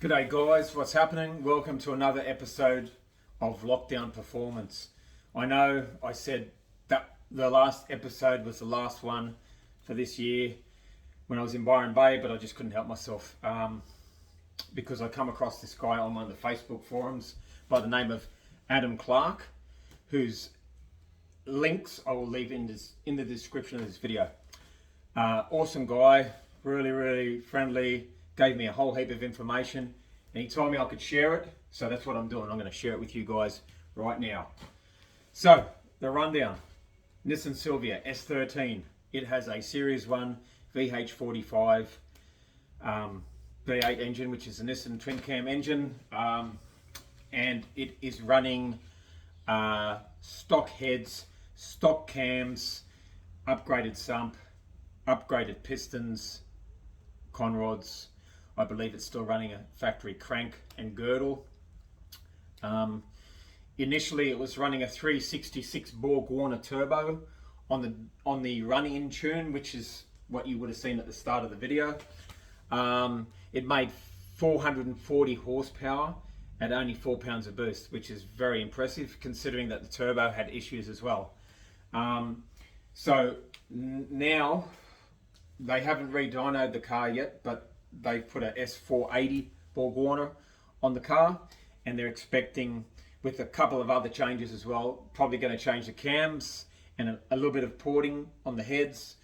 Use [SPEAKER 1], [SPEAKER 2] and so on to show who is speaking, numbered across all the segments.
[SPEAKER 1] G'day guys, what's happening? Welcome to another episode of Lockdown Performance. I know I said that the last episode was the last one for this year when I was in Byron Bay, but I just couldn't help myself because I come across this guy on one of the Facebook forums by the name of Adam Clark, whose links I will leave in the description of this video. Awesome guy, really friendly, gave me a whole heap of information and he told me I could share it, so that's what I'm doing. I'm going to share it with you guys right now. So the rundown: Nissan Silvia S13, it has a Series 1 VH45 V8 engine, which is a Nissan twin cam engine, and it is running stock heads, stock cams, upgraded sump, upgraded pistons, conrods. I believe it's still running a factory crank and girdle. Initially it was running a 366 Borg Warner turbo on the run-in tune, which is what you would have seen at the start of the video. It made 440 horsepower at only 4 pounds of boost, which is very impressive considering that the turbo had issues as well. So now they haven't re-dynoed the car yet, but they put a S480 Borg Warner on the car, and they're expecting, with a couple of other changes as well, probably going to change the cams and a little bit of porting on the heads,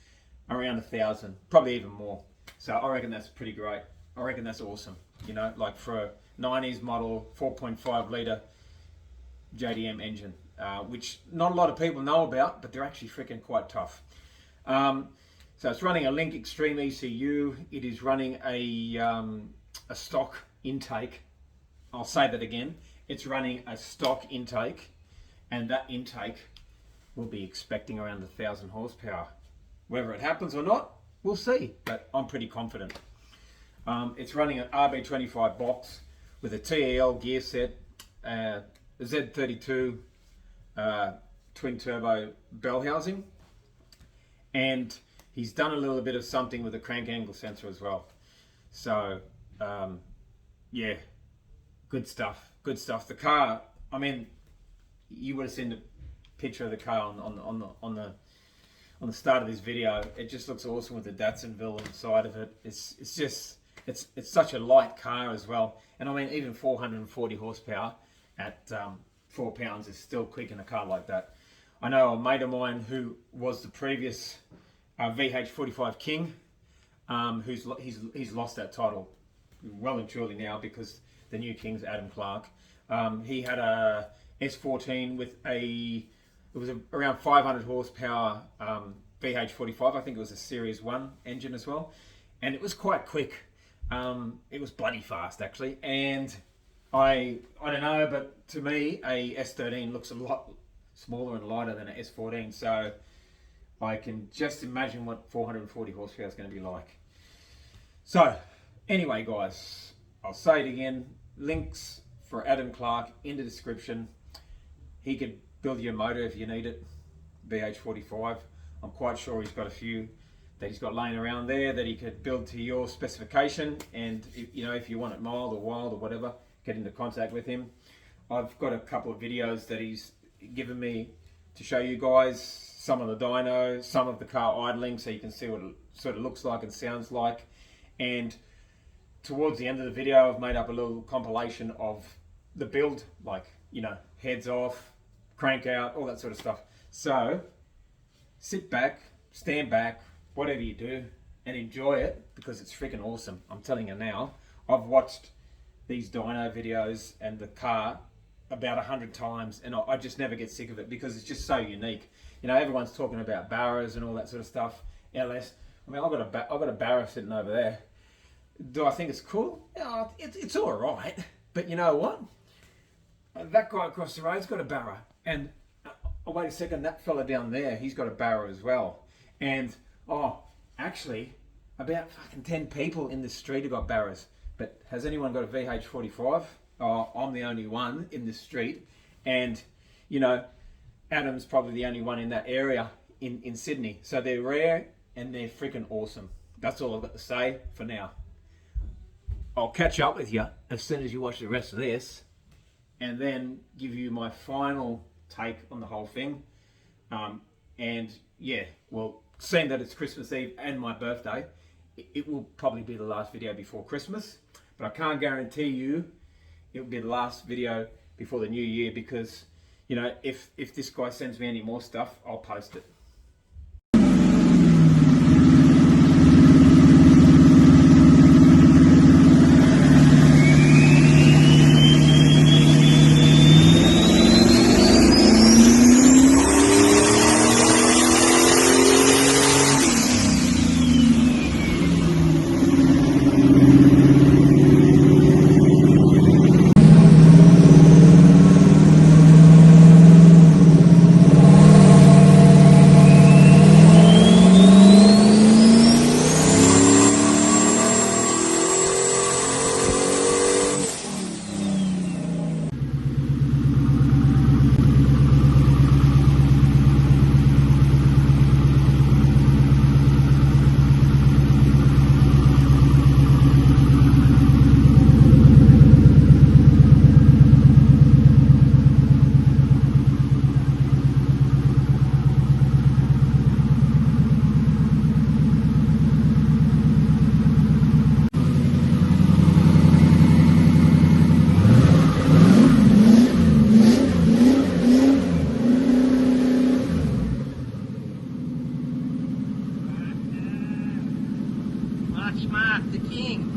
[SPEAKER 1] around 1,000, probably even more. So I reckon that's pretty great. I reckon that's awesome. You know, like for a 90s model 4.5 litre JDM engine, which not a lot of people know about, but they're actually freaking quite tough. So it's running a Link Extreme ECU. It is running a stock intake. I'll say that again. It's running a stock intake, and that intake will be expecting around 1,000 horsepower. Whether it happens or not, we'll see, but I'm pretty confident. It's running an RB25 box with a TEL gear set, a Z32 twin turbo bell housing, and he's done a little bit of something with the crank angle sensor as well. So, yeah, good stuff. The car, I mean, you would have seen the picture of the car on the start of this video. It just looks awesome with the Datsunville on the side of it. It's such a light car as well. And I mean, even 440 horsepower at 4 pounds is still quick in a car like that. I know a mate of mine who was the previous VH45 King, he's lost that title well and truly now because the new King's Adam Clark. He had a S14 with around 500 horsepower VH45. I think it was a Series 1 engine as well, and it was quite quick. It was bloody fast actually, and I don't know, but to me a S13 looks a lot smaller and lighter than an S14, so I can just imagine what 440 horsepower is going to be like. So anyway guys, I'll say it again, links for Adam Clark in the description. He could build your motor if you need it, VH45. I'm quite sure he's got a few that he's got laying around there that he could build to your specification, and you know, if you want it mild or wild or whatever, get into contact with him. I've got a couple of videos that he's given me to show you guys, some of the dyno, some of the car idling, so you can see what it sort of looks like and sounds like. And towards the end of the video, I've made up a little compilation of the build, like, you know, heads off, crank out, all that sort of stuff. So sit back, stand back, whatever you do, and enjoy it, because it's freaking awesome. I'm telling you now, I've watched these dyno videos and the car about 100 times, and I just never get sick of it because it's just so unique. You know, everyone's talking about Barras and all that sort of stuff. LS. I mean, I've got a Barra sitting over there. Do I think it's cool? Yeah, it's all right. But you know what? That guy across the road's got a Barra, and oh, wait a second, that fella down there, he's got a Barra as well. And actually, about fucking 10 people in the street have got Barras. But has anyone got a VH45? Oh, I'm the only one in the street, and you know, Adam's probably the only one in that area in Sydney. So they're rare and they're freaking awesome. That's all I've got to say for now. I'll catch up with you as soon as you watch the rest of this, and then give you my final take on the whole thing. And yeah, well, seeing that it's Christmas Eve and my birthday, it will probably be the last video before Christmas, but I can't guarantee you it will be the last video before the new year, because, you know, if this guy sends me any more stuff, I'll post it.
[SPEAKER 2] Mark the King.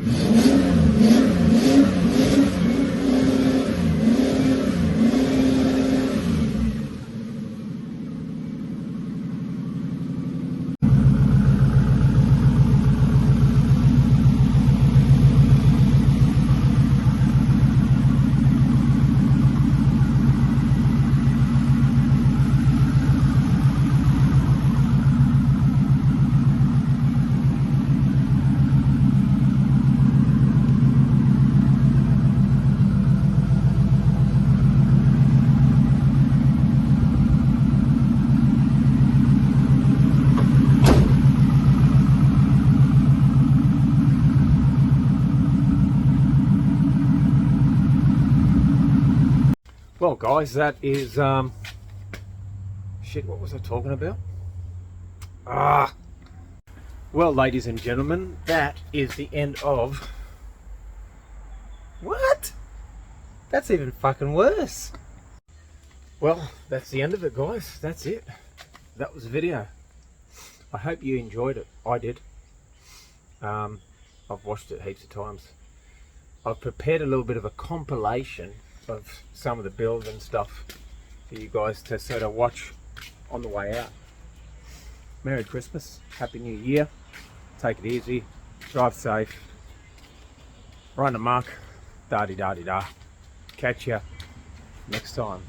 [SPEAKER 1] Well, guys, that is shit, what was I talking about? Well, ladies and gentlemen, that is the end of... What? That's even fucking worse. Well, that's the end of it, guys. That's it. That was the video. I hope you enjoyed it. I did. I've watched it heaps of times. I've prepared a little bit of a compilation of some of the build and stuff for you guys to sort of watch on the way out. Merry Christmas, Happy New Year, take it easy, drive safe, run amok, da-di-da-di-da. Catch ya next time.